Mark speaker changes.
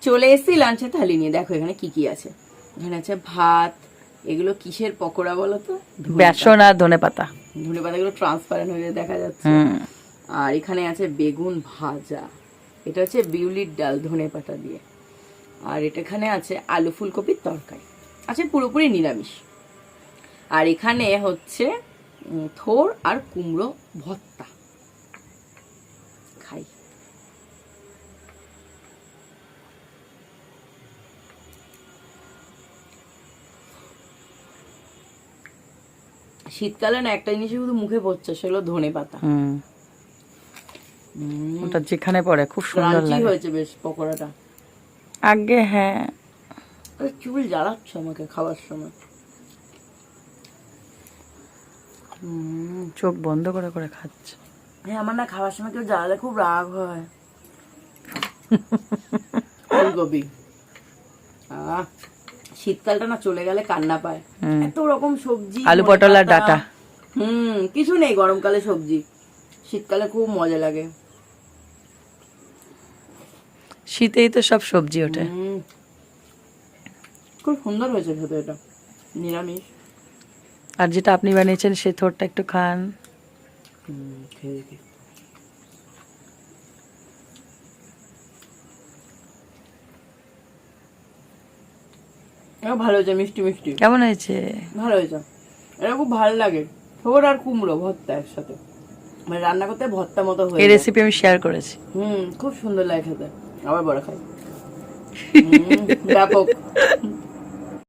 Speaker 1: চলে এসেছি লাঞ্চের থালি নিয়ে। দেখো এখানে কি কি আছে। এখানে আছে ভাত, এগুলো কিসের পকোড়া বলো তো?
Speaker 2: বেসন আর ধনেপাতা।
Speaker 1: ধনেপাতাগুলো ট্রান্সপারেন্ট হয়ে দেখা যাচ্ছে। আর এখানে আছে বেগুন ভাজা, এটা হচ্ছে বিউলির ডাল ধনেপাতা দিয়ে। আর এখানে আছে আলু ফুলকপির তরকারি, আছে পুরোপুরি নিরামিষ। আর এখানে হচ্ছে থোর আর কুমড়ো ভর্তা। খাই। শীতকালে না একটা জিনিস শুধু মুখে পড়ছে, সেগুলো ধনেপাতা।
Speaker 2: ওটা যেখানে পড়ে খুব সুন্দর লাগে।
Speaker 1: হয়েছে বেশ পকোড়াটা।
Speaker 2: আগে হ্যাঁ,
Speaker 1: চুল জ্বালাচ্ছ আমাকে খাওয়ার সময়।
Speaker 2: চোখ বন্ধ করে করে খাচ্ছে।
Speaker 1: হ্যাঁ, আমার না খাওয়ার সময় কেউ জ্বালালে খুব রাগ হয়। ফুলকপি শীতকালটা না চলে গেলে কান্না পায়। এত রকম সবজি,
Speaker 2: আলু পটল আর ডাটা।
Speaker 1: কিছু নেই গরমকালে সবজি, শীতকালে খুব মজা লাগে।
Speaker 2: শীতেই তো সব সবজি ওঠে।
Speaker 1: খুব সুন্দর হয়েছে খেতে, এটা নিরামিষ।
Speaker 2: আর যেটা আপনি বানিয়েছেন সে থোরটা একটু খান।
Speaker 1: খেয়ে দেখি। ভালো হয়েছে, মিষ্টি মিষ্টি।
Speaker 2: কেমন হয়েছে?
Speaker 1: ভালো হয়েছে, এটা খুব ভালো লাগে। থোর আর কুমড়ো ভর্তা একসাথে, মানে রান্না করতে ভর্তা মতো হয়ে
Speaker 2: এই
Speaker 1: যায়।
Speaker 2: রেসিপি আমি শেয়ার করেছি।
Speaker 1: খুব সুন্দর লাগে খেতে। আবার বড় খাই। ব্যাপক।